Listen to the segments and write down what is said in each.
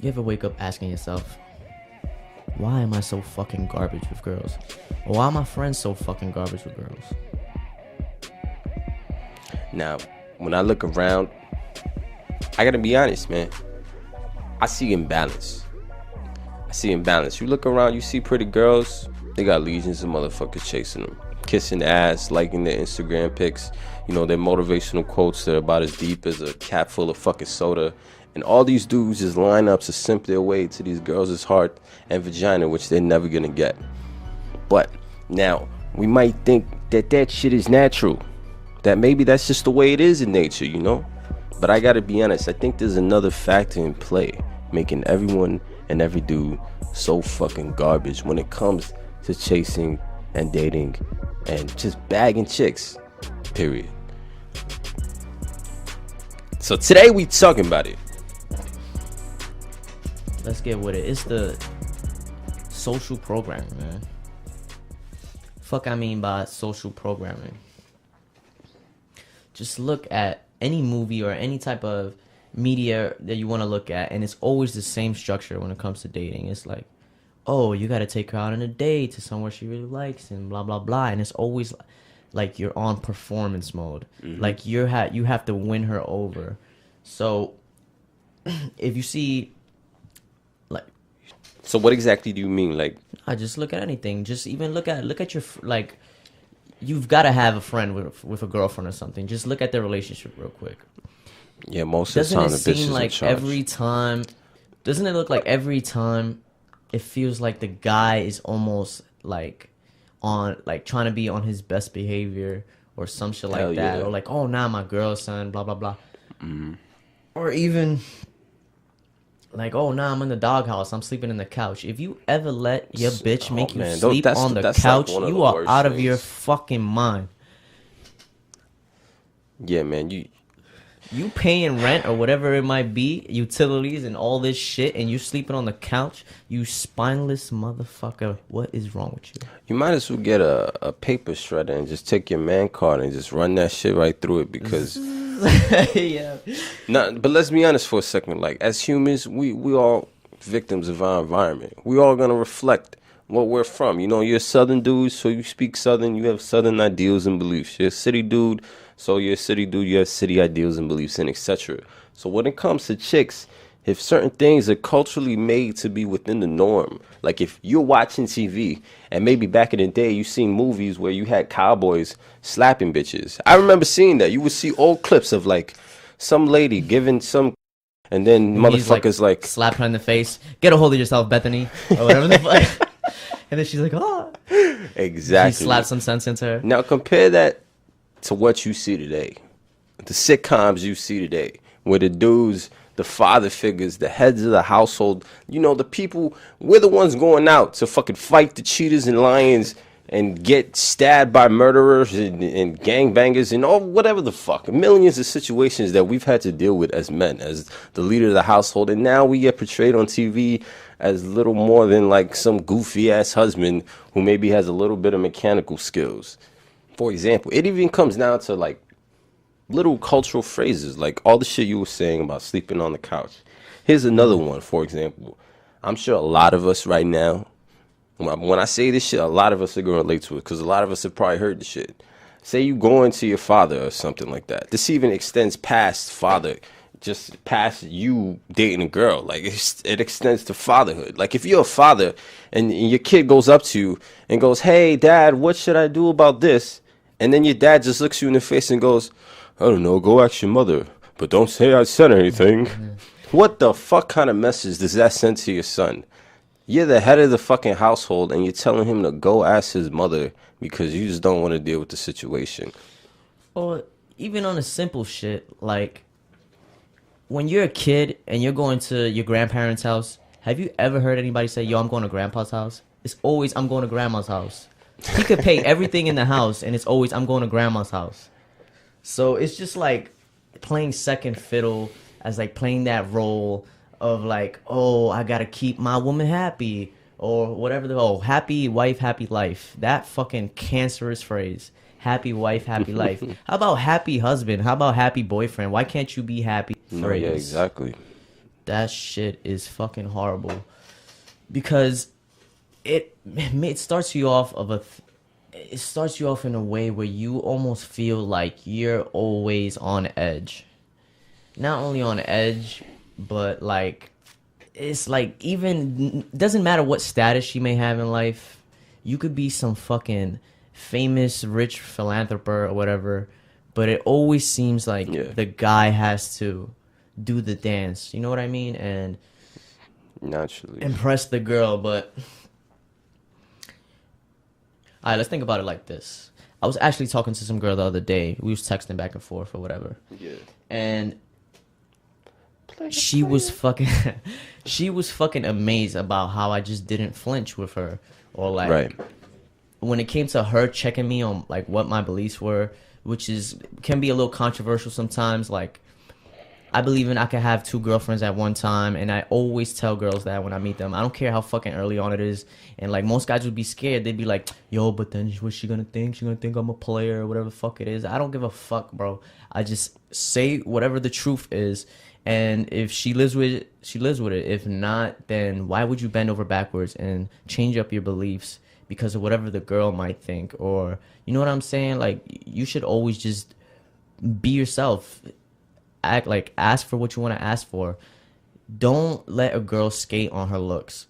You ever wake up asking yourself, why am I so fucking garbage with girls? Or why are my friends so fucking garbage with girls? Now, when I look around, I gotta be honest, man. I see imbalance. You look around, you see pretty girls, they got legions of motherfuckers chasing them. Kissing ass, liking their Instagram pics. You know, their motivational quotes that are about as deep as a cap full of fucking soda. And all these dudes just line up to simp their way to these girls' heart and vagina, which they're never gonna get. But now, we might think that shit is natural. That maybe that's just the way it is in nature, you know? But I gotta be honest, I think there's another factor in play, making everyone and every dude so fucking garbage when it comes to chasing and dating and just bagging chicks, period. So today we talking about it. Let's get with it. It's the social programming, man. Fuck I mean by social programming. Just look at any movie or any type of media that you want to look at, and it's always the same structure when it comes to dating. It's like, oh, you got to take her out on a date to somewhere she really likes and blah, blah, blah. And it's always like you're on performance mode. Mm-hmm. Like you have to win her over. So if you see... So what exactly do you mean? Like, I just look at anything. Just even look at your, like, you've got to have a friend with a girlfriend or something. Just look at their relationship real quick. Yeah, most of the time the bitch is in charge. Doesn't it seem like every time? Doesn't it look like every time? It feels like the guy is almost like on, like trying to be on his best behavior or some shit like that, or like, oh, nah, my girl, son, blah blah blah, or even. Like, oh, nah, I'm in the doghouse. I'm sleeping in the couch. If you ever let your bitch make you sleep on the couch, you are out of your fucking mind. Yeah, man. You paying rent or whatever it might be, utilities and all this shit, and you sleeping on the couch, you spineless motherfucker. What is wrong with you? You might as well get a paper shredder and just take your man card and just run that shit right through it because... Yeah. No, but let's be honest for a second. Like, as humans, we all victims of our environment. We all gonna reflect what we're from. You know, you're a Southern dude, so you speak Southern. You have Southern ideals and beliefs. You're a city dude, so you're a city dude. You have city ideals and beliefs, and etc. So when it comes to chicks, if certain things are culturally made to be within the norm, like if you're watching TV and maybe back in the day you seen movies where you had cowboys slapping bitches. I remember seeing that. You would see old clips of like some lady giving some, and then motherfuckers like slap her in the face. Get a hold of yourself, Bethany, or whatever the fuck. And then she's like, oh. Exactly. She slapped some sense into her. Now compare that to what you see today. The sitcoms you see today, where the dudes, the father figures, the heads of the household, you know, the people, we're the ones going out to fucking fight the cheaters and lions and get stabbed by murderers and gangbangers and all whatever the fuck. Millions of situations that we've had to deal with as men, as the leader of the household. And now we get portrayed on TV as little more than like some goofy ass husband who maybe has a little bit of mechanical skills. For example, it even comes down to like little cultural phrases, like all the shit you were saying about sleeping on the couch. Here's another one, for example. I'm sure a lot of us right now, when I say this shit, a lot of us are going to relate to it because a lot of us have probably heard the shit. Say you going to your father or something like that. This even extends past father, just past you dating a girl. Like it extends to fatherhood. Like if you're a father and your kid goes up to you and goes, hey, dad, what should I do about this? And then your dad just looks you in the face and goes, I don't know, go ask your mother, but don't say I said anything. What the fuck kind of message does that send to your son? You're the head of the fucking household and you're telling him to go ask his mother because you just don't want to deal with the situation. Or even on a simple shit, like when you're a kid and you're going to your grandparents' house, have you ever heard anybody say, yo, I'm going to grandpa's house? It's always, I'm going to grandma's house. He could pay everything in the house and it's always, I'm going to grandma's house. So it's just like playing second fiddle as like playing that role of like, oh, I gotta keep my woman happy or whatever. Happy wife, happy life. That fucking cancerous phrase. Happy wife, happy life. How about happy husband? How about happy boyfriend? Why can't you be happy? No, yeah, exactly. That shit is fucking horrible because it starts you off it starts you off in a way where you almost feel like you're always on edge. Not only on edge, but like it's like even doesn't matter what status she may have in life. You could be some fucking famous rich philanthropist or whatever, but it always seems like the guy has to do the dance. You know what I mean? And naturally impress the girl, but all right, let's think about it like this. I was actually talking to some girl the other day. We was texting back and forth or whatever. Yeah. And she was fucking she was fucking amazed about how I just didn't flinch with her, or like right. when it came to her checking me on like what my beliefs were, which can be a little controversial sometimes. Like I believe I could have 2 girlfriends at one time, and I always tell girls that when I meet them. I don't care how fucking early on it is, and like most guys would be scared. They'd be like, "Yo, but then what's she gonna think? She gonna think I'm a player or whatever the fuck it is." I don't give a fuck, bro. I just say whatever the truth is. And if she lives with it, she lives with it. If not, then why would you bend over backwards and change up your beliefs because of whatever the girl might think? Or, you know what I'm saying? Like, you should always just be yourself. Ask for what you want to ask for. Don't let a girl skate on her looks.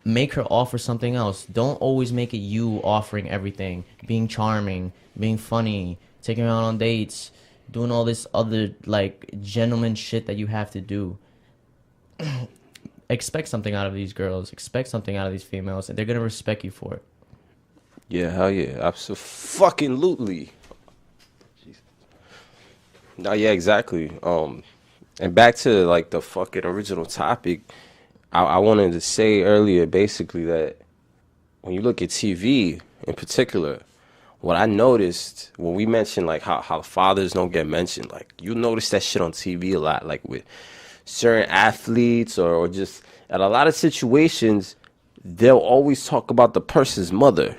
Make her offer something else. Don't always make it you offering everything. Being charming, being funny, taking her out on dates, doing all this other like gentleman shit that you have to do. Expect something out of these girls. Expect something out of these females, and they're gonna respect you for it. Yeah, hell yeah, absolutely. No, yeah, exactly. And back to like the fucking original topic, I wanted to say earlier basically that when you look at TV in particular, what I noticed when we mentioned like how fathers don't get mentioned, like you notice that shit on TV a lot, like with certain athletes or just at a lot of situations, they'll always talk about the person's mother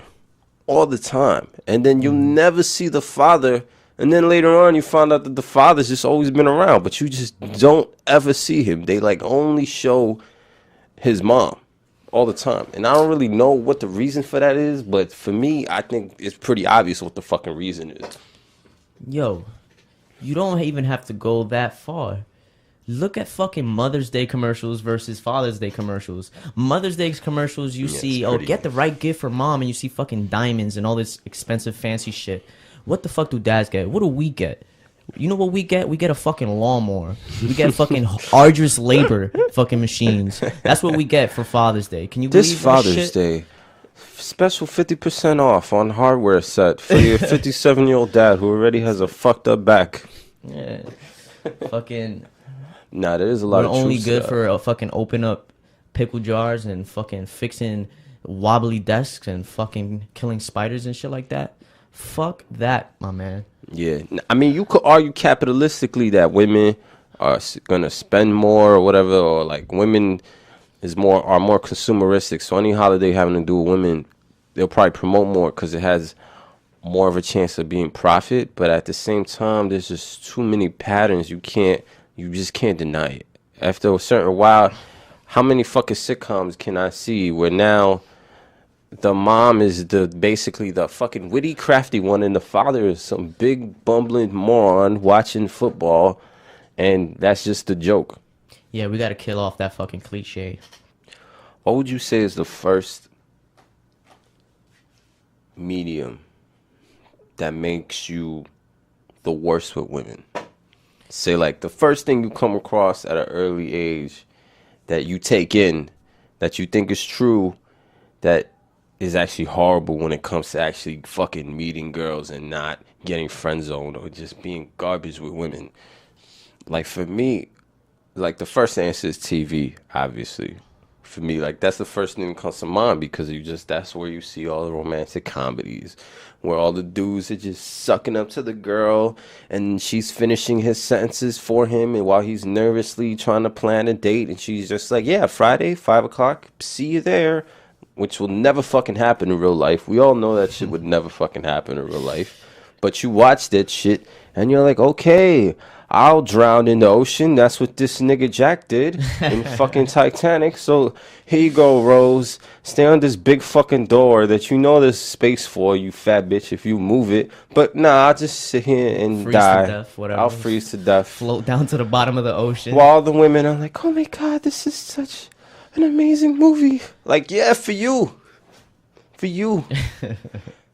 all the time. And then you never see the father. And then later on you find out that the father's just always been around, but you just don't ever see him. They like only show his mom all the time. And I don't really know what the reason for that is, but for me, I think it's pretty obvious what the fucking reason is. Yo, you don't even have to go that far. Look at fucking Mother's Day commercials versus Father's Day commercials. Mother's Day commercials, you see, get the right gift for mom, and you see fucking diamonds and all this expensive fancy shit. What the fuck do dads get? What do we get? You know what we get? We get a fucking lawnmower. We get fucking arduous labor fucking machines. That's what we get for Father's Day. Can you believe this Father's Day? Special 50% off on hardware set for your 57-year-old dad who already has a fucked up back. Yeah. Fucking. Nah, there is a lot of truth. Only good for a fucking open up pickle jars and fucking fixing wobbly desks and fucking killing spiders and shit like that. Fuck that, my man. Yeah, I mean, you could argue capitalistically that women are gonna spend more or whatever, or like women are more consumeristic. So any holiday having to do with women, they'll probably promote more because it has more of a chance of being profit. But at the same time, there's just too many patterns. You just can't deny it. After a certain while, how many fucking sitcoms can I see where now the mom is basically the fucking witty, crafty one, and the father is some big bumbling moron watching football, and that's just the joke. Yeah, we gotta kill off that fucking cliche. What would you say is the first medium that makes you the worst with women? Say like the first thing you come across at an early age that you take in, that you think is true, that is actually horrible when it comes to actually fucking meeting girls and not getting friend zoned or just being garbage with women. Like for me, like the first answer is TV, obviously. For me, like that's the first thing that comes to mind because that's where you see all the romantic comedies where all the dudes are just sucking up to the girl and she's finishing his sentences for him and while he's nervously trying to plan a date and she's just like, yeah, Friday, 5:00, see you there. Which will never fucking happen in real life. We all know that shit would never fucking happen in real life. But you watch that shit and you're like, okay, I'll drown in the ocean. That's what this nigga Jack did in fucking Titanic. So here you go, Rose. Stay on this big fucking door that you know there's space for, you fat bitch, if you move it. But nah, I'll just sit here and Freeze die. to death, whatever. I'll freeze to death. Float down to the bottom of the ocean. While all the women are like, oh my God, this is such an amazing movie. Like, yeah, for you. For you.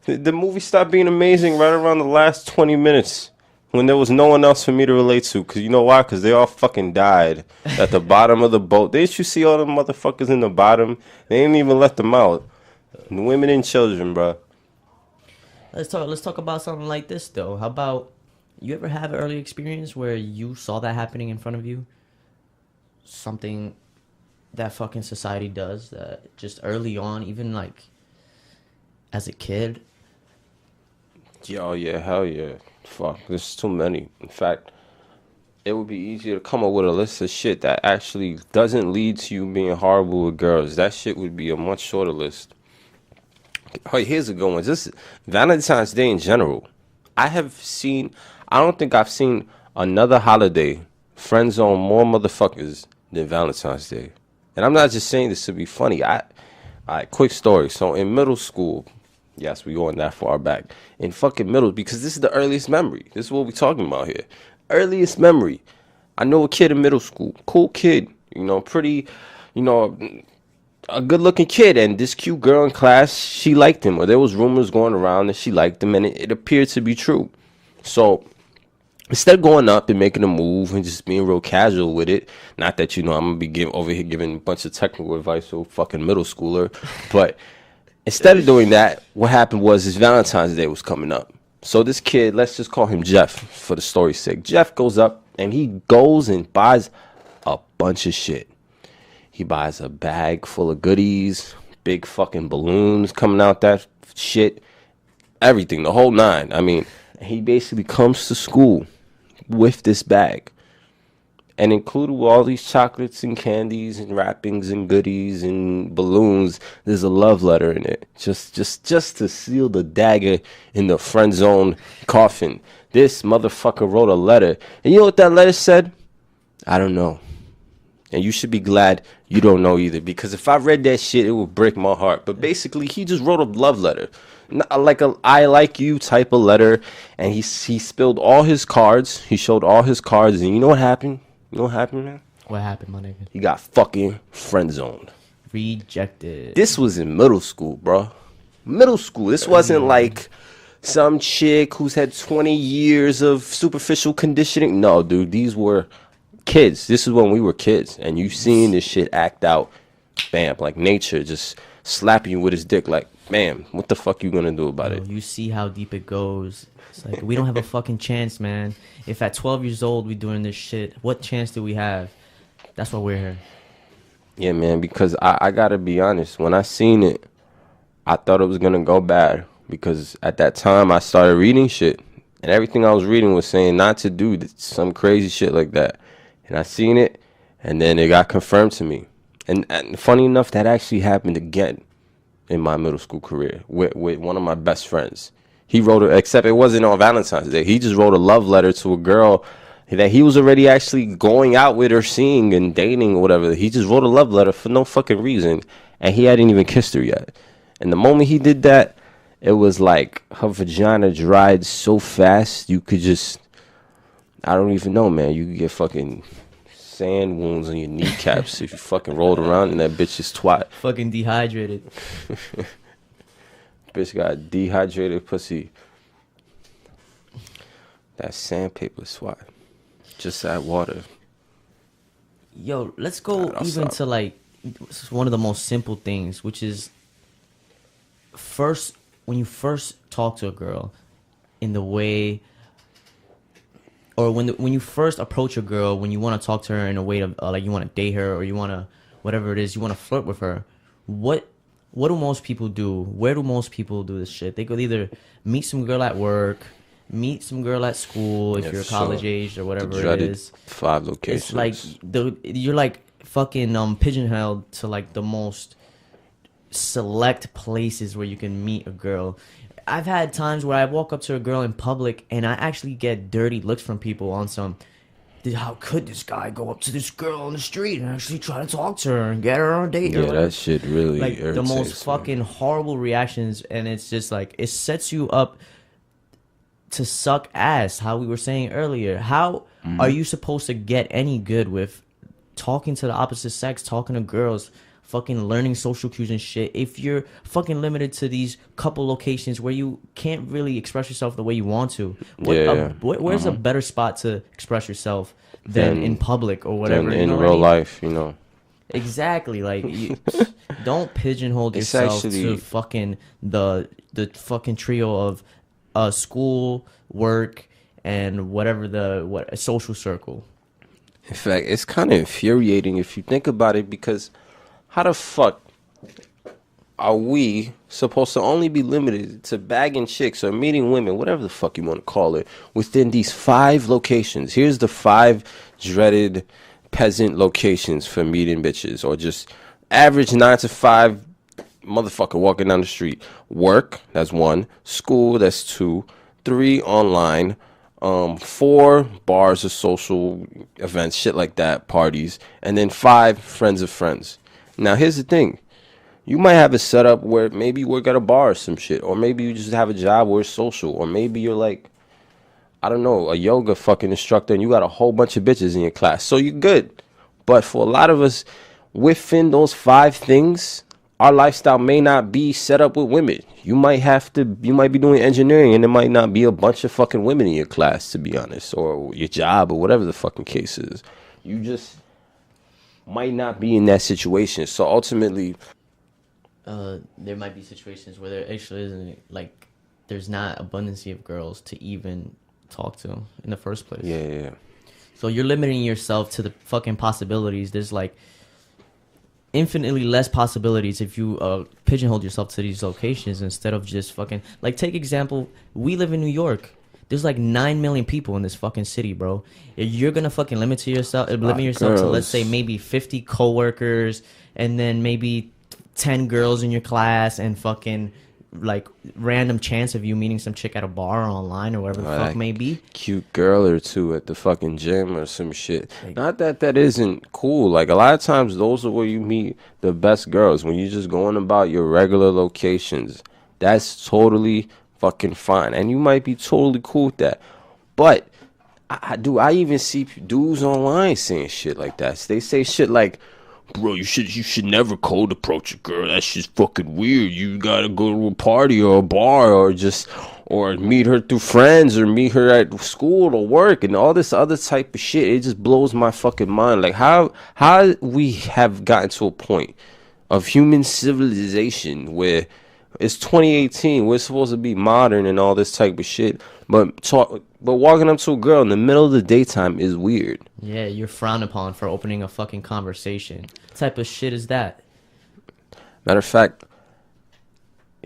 The movie stopped being amazing right around the last 20 minutes. When there was no one else for me to relate to. Because you know why? Because they all fucking died at the bottom of the boat. Didn't you see all the motherfuckers in the bottom? They didn't even let them out. The women and children, bro. Let's talk about something like this, though. How about, you ever have an early experience where you saw that happening in front of you? Something that fucking society does that just early on, even like as a kid. Yo, yeah, hell yeah. Fuck, there's too many. In fact, it would be easier to come up with a list of shit that actually doesn't lead to you being horrible with girls. That shit would be a much shorter list. Oh, here's a good one. Just Valentine's Day in general. I don't think I've seen another holiday friend zone more motherfuckers than Valentine's Day. And I'm not just saying this to be funny. Quick story. So in middle school, yes, we going that far back. In fucking middle, because this is the earliest memory. This is what we're talking about here. Earliest memory. I know a kid in middle school. Cool kid. Pretty, a good looking kid. And this cute girl in class, she liked him. Or there was rumors going around that she liked him. And it appeared to be true. So instead of going up and making a move and just being real casual with it, not that, I'm going to be over here giving a bunch of technical advice to a fucking middle schooler, but instead of doing that, what happened was his Valentine's Day was coming up. So this kid, let's just call him Jeff for the story's sake. Jeff goes up and he goes and buys a bunch of shit. He buys a bag full of goodies, big fucking balloons coming out that shit, everything, the whole nine. I mean, he basically comes to school with this bag and included with all these chocolates and candies and wrappings and goodies and balloons, there's a love letter in it. Just to seal the dagger in the friend zone coffin. This motherfucker wrote a letter. And you know what that letter said? I don't know. And you should be glad you don't know either. Because if I read that shit, it would break my heart. But basically, he just wrote a love letter. Like a I like you type of letter. And he spilled all his cards. He showed all his cards. And you know what happened? You know what happened, man? What happened, my nigga? He got fucking friend zoned. Rejected. This was in middle school, bro. Middle school. This wasn't like some chick who's had 20 years of superficial conditioning. No, dude. These were kids. This is when we were kids. And you seen this shit act out. Bam. Like nature just slapping you with his dick. Like, bam. What the fuck you gonna do about it? You see how deep it goes. It's like, we don't have a fucking chance, man. If at 12 years old we doing this shit, what chance do we have? That's why we're here. Yeah, man, because I gotta be honest. When I seen it, I thought it was gonna go bad. Because at that time, I started reading shit. And everything I was reading was saying not to do some crazy shit like that. And I seen it, and then it got confirmed to me. And funny enough, that actually happened again in my middle school career with one of my best friends. He wrote it, except it wasn't on Valentine's Day. He just wrote a love letter to a girl that he was already actually going out with or seeing and dating or whatever. He just wrote a love letter for no fucking reason, and he hadn't even kissed her yet. And the moment he did that, it was like her vagina dried so fast you could just, I don't even know, man. You could get fucking sand wounds on your kneecaps if you fucking rolled around in that bitch's twat. Fucking dehydrated. Bitch got dehydrated pussy. That sandpaper swat. Just add water. Yo, let's go even to like one of the most simple things, which is when you first talk to a girl in the way, or when you first approach a girl, when you want to talk to her in a way of like you want to date her or you want to, whatever it is, you want to flirt with her. What do most people do? Where do most people do this shit? They could either meet some girl at work, meet some girl at school if you're college aged or whatever it is. 5 locations. It's like you're like fucking pigeonholed to like the most select places where you can meet a girl. I've had times where I walk up to a girl in public and I actually get dirty looks from people on some, how could this guy go up to this girl on the street and actually try to talk to her and get her on a date? Yeah, that shit really like the irritates most me. fucking horrible reactions, and it's just like it sets you up to suck ass. How we were saying earlier, how are you supposed to get any good with talking to the opposite sex, talking to girls, fucking learning social cues and shit if you're fucking limited to these couple locations where you can't really express yourself the way you want to? Where's a better spot to express yourself than in public or whatever? In real life, Exactly. Like, don't pigeonhole It's yourself actually- to fucking the fucking trio of school, work, and whatever a social circle. In fact, it's kind of infuriating if you think about it, because how the fuck are we supposed to only be limited to bagging chicks or meeting women, whatever the fuck you want to call it, within these 5 locations? Here's the 5 dreaded peasant locations for meeting bitches, or just average 9 to 5 motherfucker walking down the street. Work, that's 1. School, that's 2. 3, online. 4, bars or social events, shit like that, parties. And then 5, friends of friends. Now, here's the thing. You might have a setup where maybe you work at a bar or some shit. Or maybe you just have a job where it's social. Or maybe you're like, I don't know, a yoga fucking instructor and you got a whole bunch of bitches in your class. So you're good. But for a lot of us, within those 5 things, our lifestyle may not be set up with women. You might be doing engineering and there might not be a bunch of fucking women in your class, to be honest, or your job, or whatever the fucking case is. You just might not be in that situation. So ultimately, there might be situations where there actually isn't, like, there's not abundance of girls to even talk to in the first place. Yeah. So you're limiting yourself to the fucking possibilities. There's like infinitely less possibilities if you pigeonhole yourself to these locations instead of just fucking, like, take example, we live in New York. There's like 9 million people in this fucking city, bro. You're gonna fucking limit yourself to, let's say, maybe 50 coworkers and then maybe 10 girls in your class and fucking like random chance of you meeting some chick at a bar or online or whatever the fuck may be. Cute girl or two at the fucking gym or some shit. Not that isn't cool. Like, a lot of times those are where you meet the best girls, when you're just going about your regular locations. That's totally fucking fine, and you might be totally cool with that. But I even see dudes online saying shit like that. They say shit like, bro, you should never cold approach a girl. That's just fucking weird. You gotta go to a party or a bar or meet her through friends or meet her at school or work and all this other type of shit. It just blows my fucking mind. Like, how we have gotten to a point of human civilization where it's 2018. We're supposed to be modern and all this type of shit. But walking up to a girl in the middle of the daytime is weird. Yeah, you're frowned upon for opening a fucking conversation. What type of shit is that? Matter of fact,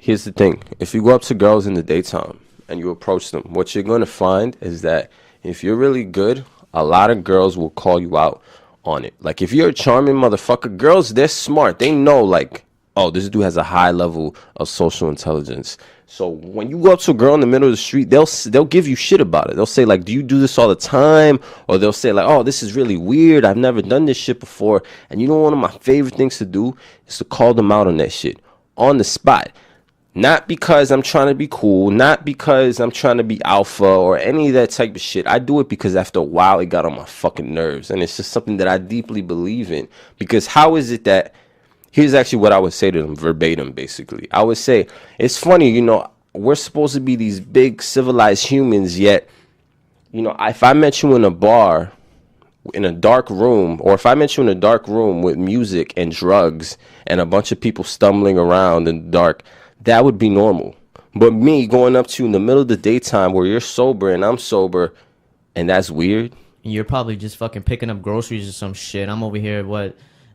here's the thing. If you go up to girls in the daytime and you approach them, what you're going to find is that if you're really good, a lot of girls will call you out on it. Like, if you're a charming motherfucker, girls, they're smart. They know, like, oh, this dude has a high level of social intelligence. So when you go up to a girl in the middle of the street, they'll give you shit about it. They'll say, like, do you do this all the time? Or they'll say, like, oh, this is really weird. I've never done this shit before. And you know, one of my favorite things to do is to call them out on that shit on the spot. Not because I'm trying to be cool, not because I'm trying to be alpha or any of that type of shit. I do it because after a while it got on my fucking nerves. And it's just something that I deeply believe in. Because how is it that, here's actually what I would say to them verbatim, basically. I would say, it's funny, you know, we're supposed to be these big civilized humans, yet, you know, if I met you in a bar, in a dark room, or if I met you in a dark room with music and drugs and a bunch of people stumbling around in the dark, that would be normal. But me going up to you in the middle of the daytime where you're sober and I'm sober, and that's weird. You're probably just fucking picking up groceries or some shit. I'm over here,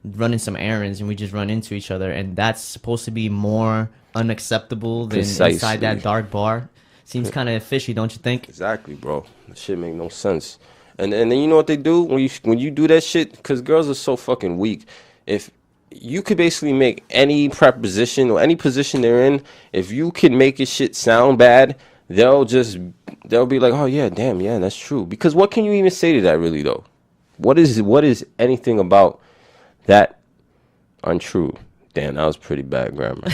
running some errands, and we just run into each other, and that's supposed to be more unacceptable than inside that dark bar. Seems kind of fishy, don't you think? Exactly, bro. That shit make no sense. And then you know what they do when you do that shit? Because girls are so fucking weak. If you could basically make any preposition or any position they're in, if you can make your shit sound bad, they'll be like, oh yeah, damn, yeah, that's true. Because what can you even say to that, really, though? What is anything about that untrue? Damn, that was pretty bad grammar.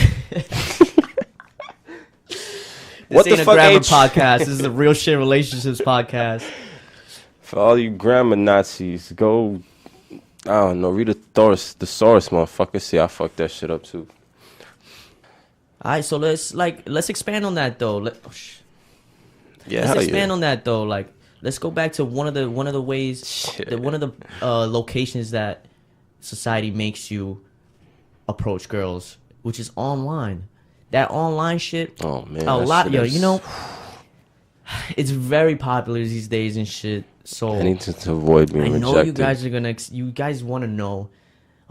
This ain't a grammar podcast. This is a real shit relationships podcast. For all you grammar Nazis, go, I don't know, read the thesaurus, motherfucker. See, I fucked that shit up too. All right, so let's expand on that though. Let's Yeah, expand on that though. Like, let's go back to one of the ways, one of the locations that society makes you approach girls, which is online. That online shit. Oh man, a lot, yo. You know, it's very popular these days and shit. So I need to avoid being rejected. I know you guys are gonna. You guys want to know.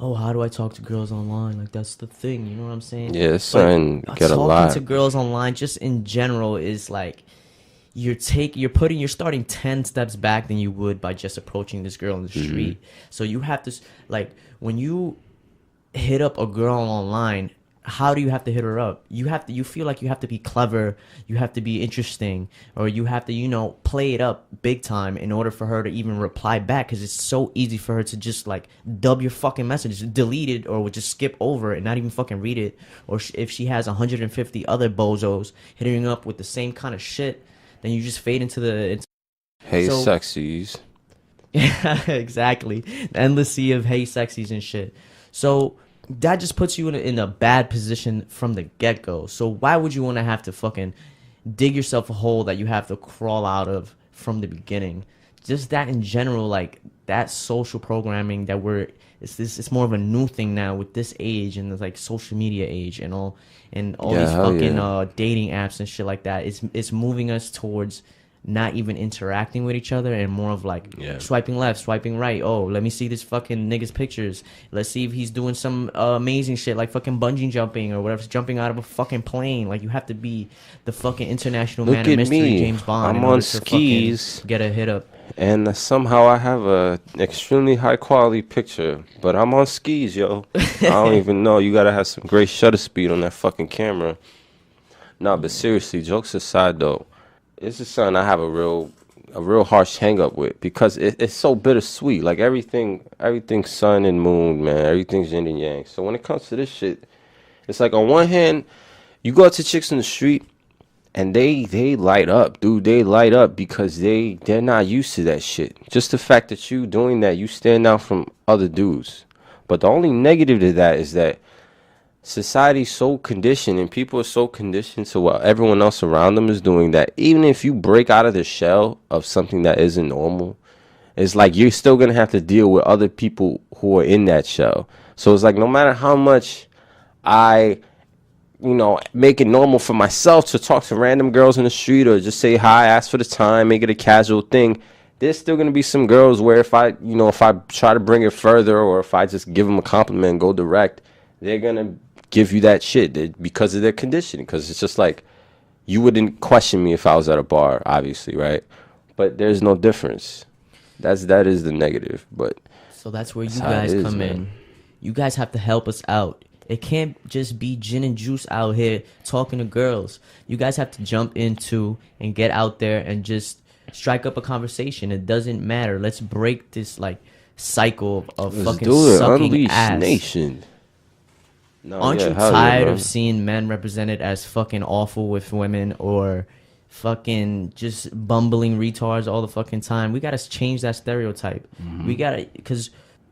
Oh, how do I talk to girls online? Like, that's the thing. You know what I'm saying? Yeah, son, get a lot. Talking to girls online, just in general, is like you're starting 10 steps back than you would by just approaching this girl in the street. So you have to, like, when you hit up a girl online, how do you have to hit her up? You feel like you have to be clever, you have to be interesting, or you have to, you know, play it up big time in order for her to even reply back, because it's so easy for her to just like dub your fucking message, delete it, or just skip over it and not even fucking read it. Or if she has 150 other bozos hitting up with the same kind of shit, then you just fade into the hey sexies. Yeah, exactly. The endless sea of hey sexies and shit. So that just puts you in a bad position from the get-go. So why would you want to have to fucking dig yourself a hole that you have to crawl out of from the beginning? Just that in general, like that social programming that it's more of a new thing now with this age and the like social media age and all these fucking dating apps and shit like that. It's moving us towards not even interacting with each other and more of like swiping left, swiping right. Oh, let me see this fucking nigga's pictures. Let's see if he's doing some amazing shit like fucking bungee jumping or whatever, jumping out of a fucking plane. Like, you have to be the fucking international man of mystery, James Bond. I'm on skis. Get a hit up. And somehow I have a extremely high quality picture, but I'm on skis, yo. I don't even know. You gotta have some great shutter speed on that fucking camera. No, but seriously, jokes aside though, this is something I have a real harsh hang up with, because it's so bittersweet. Like everything's sun and moon, man. Everything's yin and yang. So when it comes to this shit, it's like on one hand, you go out to chicks in the street and they light up, dude. They light up because they're not used to that shit. Just the fact that you doing that, you stand out from other dudes. But the only negative to that is that society's so conditioned and people are so conditioned to what everyone else around them is doing, that even if you break out of the shell of something that isn't normal, it's like you're still gonna have to deal with other people who are in that shell. So it's like no matter how much I, you know, make it normal for myself to talk to random girls in the street or just say hi, ask for the time, make it a casual thing, there's still gonna be some girls where if I try to bring it further, or if I just give them a compliment and go direct, they're gonna give you that shit because of their conditioning. Because it's just like, you wouldn't question me if I was at a bar, obviously, right? But there's no difference. That is the negative. But so that's where you guys come in. You guys have to help us out. It can't just be gin and juice out here talking to girls. You guys have to jump into and get out there and just strike up a conversation. It doesn't matter. Let's break this like cycle of fucking sucking Unleash ass. Nation. No, Aren't you tired of seeing men represented as fucking awful with women, or fucking just bumbling retards all the fucking time? We gotta change that stereotype. We gotta, because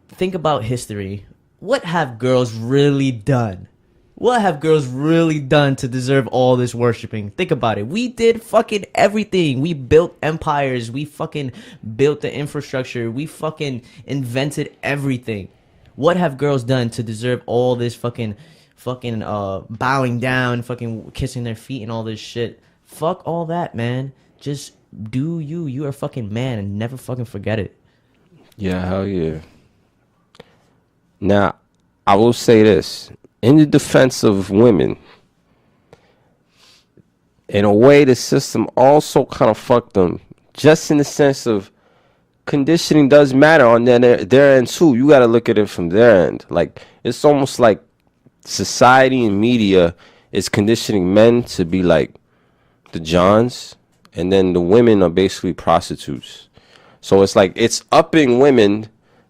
think about history. What have girls really done? What have girls really done to deserve all this worshiping? Think about it. We did fucking everything. We built empires. We fucking built the infrastructure. We fucking invented everything. What have girls done to deserve all this fucking bowing down, fucking kissing their feet and all this shit? Fuck all that, man. Just do you. You are a fucking man, and never fucking forget it. Yeah, hell yeah. Now, I will say this. In the defense of women, in a way, the system also kind of fucked them. Just in the sense of, conditioning does matter on their end too. You got to look at it from their end. Like, it's almost like society and media is conditioning men to be like the Johns, and then the women are basically prostitutes. So it's like it's upping women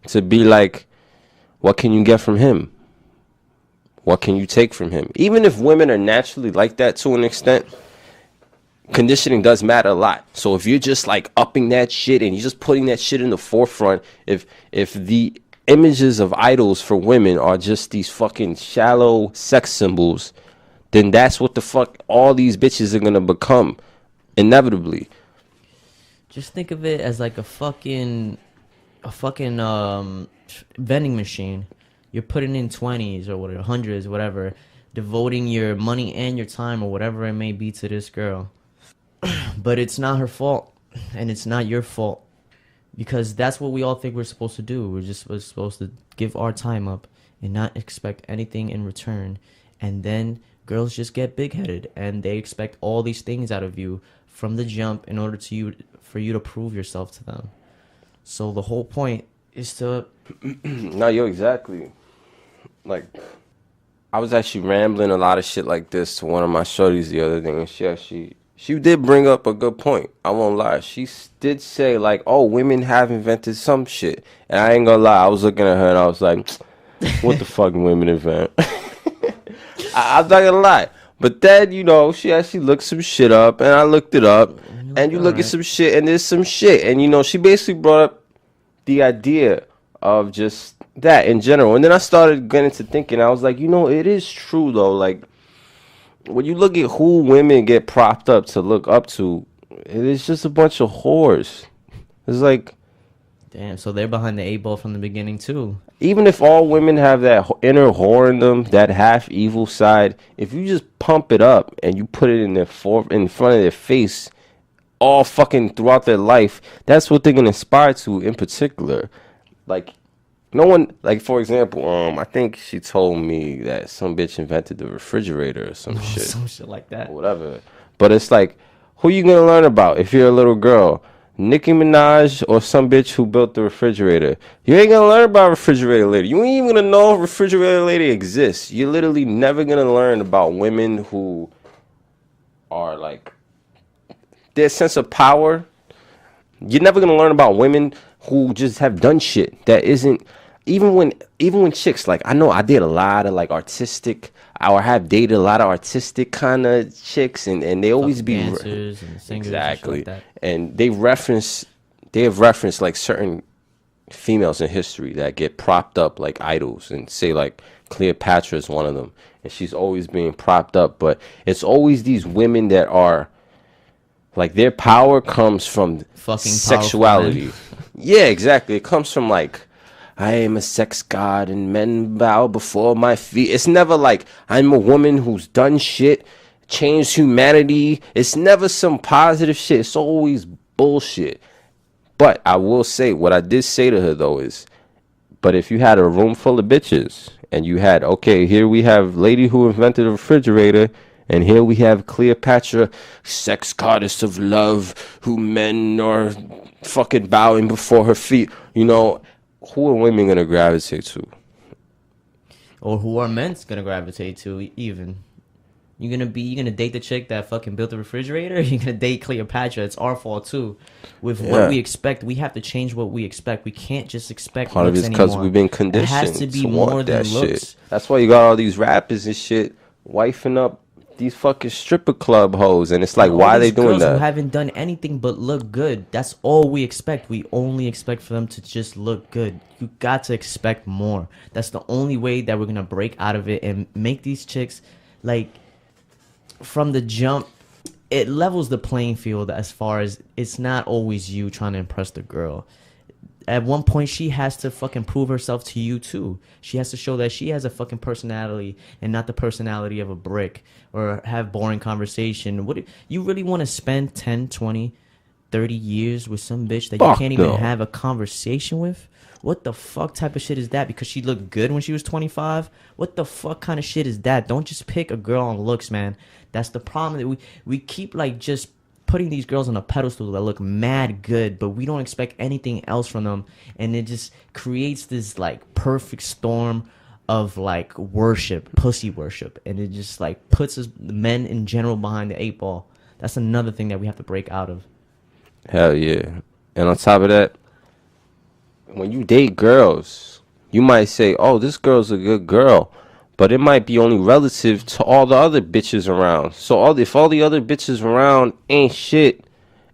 to be like, what can you get from him? What can you take from him? Even if women are naturally like that to an extent, conditioning does matter a lot. So if you're just like upping that shit and you're just putting that shit in the forefront, if the images of idols for women are just these fucking shallow sex symbols, then that's what the fuck all these bitches are gonna become inevitably. Just think of it as like a fucking vending machine. You're putting in 20s or whatever, hundreds, whatever, devoting your money and your time or whatever it may be to this girl. But it's not her fault, and it's not your fault, because that's what we all think we're supposed to do. We're supposed to give our time up and not expect anything in return. And then girls just get big-headed and they expect all these things out of you from the jump in order for you to prove yourself to them. So the whole point is to No, yo, exactly. Like, I was actually rambling a lot of shit like this to one of my shorties the other day, and she did bring up a good point. I won't lie. She did say, like, oh, women have invented some shit. And I ain't gonna lie. I was looking at her and I was like, what the fuck women invent? I'm not gonna lie. But then, you know, she actually looked some shit up, and I looked it up. And you look at some shit, and there's some shit. And, you know, she basically brought up the idea of just that in general. And then I started getting to thinking. I was like, you know, it is true, though. Like, when you look at who women get propped up to look up to, it is just a bunch of whores. It's like, damn, so they're behind the eight ball from the beginning too. even if all women have that inner whore in them, that half evil side, if you just pump it up and you put it in in front of their face all fucking throughout their life, that's what they're gonna aspire to in particular. Like, no one, like, for example, I think she told me that some bitch invented the refrigerator or some shit. Some shit like that. Or whatever. But it's like, who you gonna learn about if you're a little girl? Nicki Minaj or some bitch who built the refrigerator? You ain't gonna learn about refrigerator lady. You ain't even gonna know if refrigerator lady exists. You're literally never gonna learn about women who are like, their sense of power. You're never gonna learn about women who just have done shit that isn't, even when chicks, like, I know I did a lot of like artistic, or have dated a lot of artistic kind of chicks, and they always be dancers and singers exactly, and shit like that. and they have referenced like certain females in history that get propped up like idols, and say like Cleopatra is one of them, and she's always being propped up. But it's always these women that are like, their power comes from Fucking sexuality. Yeah, exactly. It comes from like, I am a sex god and men bow before my feet. It's never like, I'm a woman who's done shit, changed humanity. It's never some positive shit. It's always bullshit. But I will say, what I did say to her though is, but if you had a room full of bitches and you had, okay, here we have lady who invented a refrigerator, and here we have Cleopatra, sex goddess of love, who men are fucking bowing before her feet. You know, who are women gonna gravitate to? Or who are men's gonna gravitate to even? You're gonna date the chick that fucking built the refrigerator? You're gonna date Cleopatra. It's our fault too. With what we expect, we have to change what we expect. We can't just expect Part of looks it's because anymore. we've been It conditioned has to be to more want than that looks. shit. That's why you got all these rappers and shit wifing up these fucking stripper club hoes, and it's like, And why all are they these doing girls that? who haven't done anything but look good. That's all we expect. We only expect for them to just look good. You got to expect more. That's the only way that we're gonna break out of it and make these chicks, like, from the jump, it levels the playing field as far as it's not always you trying to impress the girl. At one point, she has to fucking prove herself to you too. She has to show that she has a fucking personality and not the personality of a brick, or have boring conversation. You really want to spend 10, 20, 30 years with some bitch that you Fuck can't even no. have a conversation with? What the fuck type of shit is that? Because she looked good when she was 25? What the fuck kind of shit is that? Don't just pick a girl on looks, man. That's the problem, that we keep like just putting these girls on a pedestal that look mad good, but we don't expect anything else from them, and it just creates this like perfect storm of like worship, pussy worship, and it just like puts us men in general behind the eight ball. That's another thing that we have to break out of. Hell yeah. And on top of that, when you date girls, you might say, "Oh, this girl's a good girl," but it might be only relative to all the other bitches around. So if all the other bitches around ain't shit,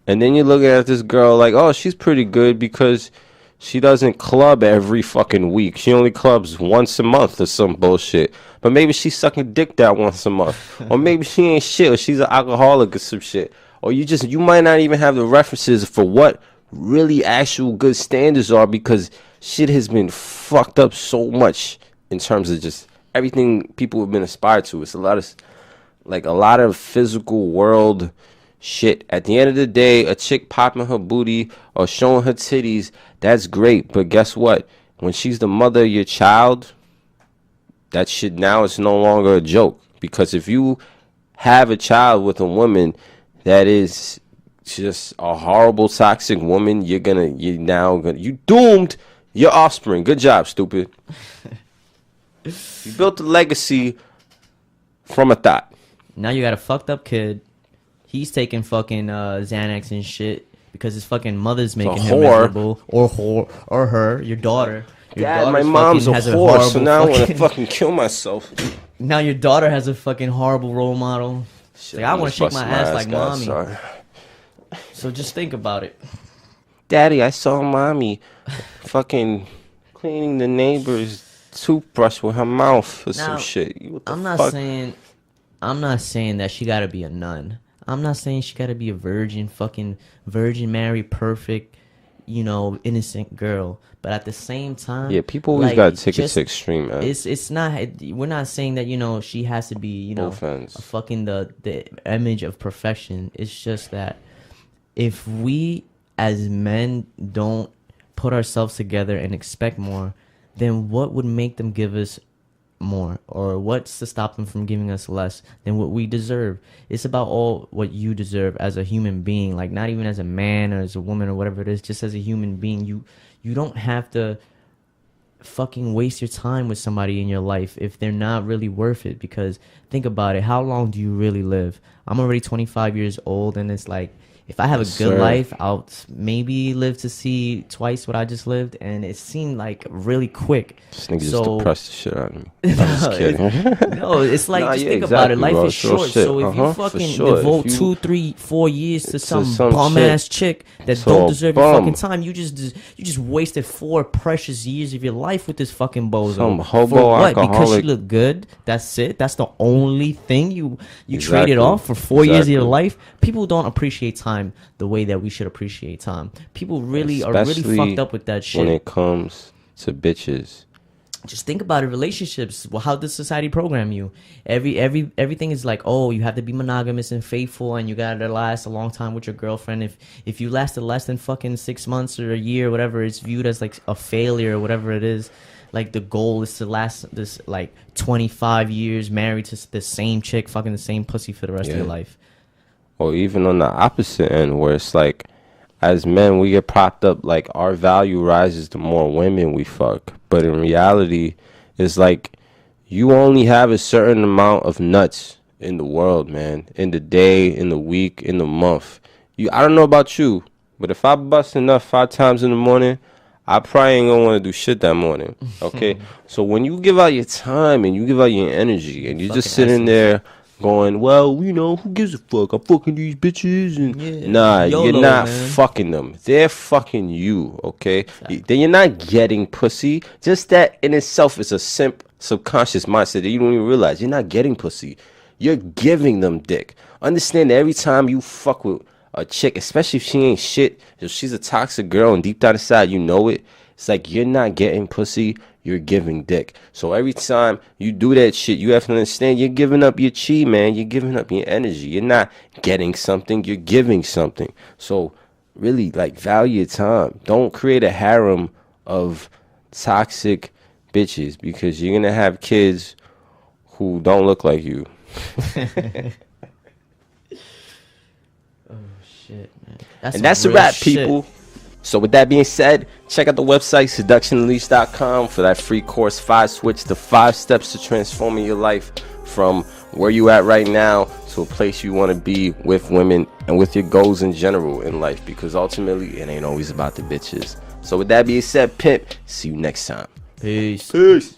and then you're looking at this girl like, "Oh, she's pretty good because she doesn't club every fucking week. She only clubs once a month or some bullshit." But maybe she's sucking dick that once a month, or maybe she ain't shit, or she's an alcoholic or some shit, or you might not even have the references for what really actual good standards are, because shit has been fucked up so much in terms of just everything people have been aspired to. It's a lot of physical world shit. At the end of the day, a chick popping her booty or showing her titties, that's great. But guess what? When she's the mother of your child, that shit now is no longer a joke. Because if you have a child with a woman that is just a horrible, toxic woman, you doomed your offspring. Good job, stupid. You built a legacy from a thought. Now you got a fucked up kid. He's taking fucking Xanax and shit because his fucking mother's making him miserable. Or her, your daughter. Dad, my mom's a whore, so now I want to fucking kill myself. Now your daughter has a fucking horrible role model. Shit, like, I want to shake my ass like guys, mommy. sorry. So just think about it. Daddy, I saw mommy fucking cleaning the neighbor's toothbrush with her mouth or some shit. I'm not saying that she gotta be a nun. I'm not saying she gotta be a virgin Mary, perfect, innocent girl. But at the same time, yeah, people always gotta take it to extreme, man. It's not. We're not saying that she has to be a fucking the image of perfection. It's just that if we as men don't put ourselves together and expect more, then what would make them give us more, or what's to stop them from giving us less than what we deserve? It's about all what you deserve as a human being, like not even as a man or as a woman or whatever it is, just as a human being. You don't have to fucking waste your time with somebody in your life if they're not really worth it. Because think about it, how long do you really live? I'm already 25 years old, and it's like, if I have a good life, I'll maybe live to see twice what I just lived, and it seemed like really quick. This nigga just depressed the shit out of me. I'm just kidding. No, it's like, think about it. Life is short, so if you fucking devote 2, 3, 4 years to some bum ass chick that don't deserve your fucking time, you just wasted 4 precious years of your life with this fucking bozo. Some hobo for what? alcoholic. Because she looked good. That's it. That's the only thing you traded off for 4 years of your life. People don't appreciate time the way that we should appreciate time. People really are really fucked up with that shit. When it comes to bitches, just think about it. Relationships. Well, how does society program you? Everything is like, oh, you have to be monogamous and faithful, and you gotta last a long time with your girlfriend. If you lasted less than fucking 6 months or a year, or whatever, it's viewed as like a failure or whatever it is. Like the goal is to last this like 25 years married to the same chick, fucking the same pussy for the rest of your life. Or even on the opposite end, where it's like, as men, we get propped up like our value rises the more women we fuck. But in reality, it's like you only have a certain amount of nuts in the world, man. In the day, in the week, in the month. I don't know about you, but if I bust enough 5 times in the morning, I probably ain't gonna want to do shit that morning. Okay? So when you give out your time and you give out your energy and you just sitting there going, well, who gives a fuck? I'm fucking these bitches. And YOLO, you're not fucking them. They're fucking you, okay? Exactly. Then you're not getting pussy. Just that in itself is a subconscious mindset that you don't even realize. You're not getting pussy. You're giving them dick. Understand that every time you fuck with a chick, especially if she ain't shit, if she's a toxic girl and deep down inside you know it, it's like you're not getting pussy, you're giving dick. So every time you do that shit, you have to understand you're giving up your chi, man. You're giving up your energy. You're not getting something, you're giving something. So really, like, value your time. Don't create a harem of toxic bitches, because you're going to have kids who don't look like you. Oh, shit, man. That's a wrap, people. So with that being said, check out the website seductionunleashed.com for that free course, 5 Switch, the 5 steps to transforming your life from where you at right now to a place you want to be with women and with your goals in general in life, because ultimately it ain't always about the bitches. So with that being said, pimp, see you next time. Peace. Peace.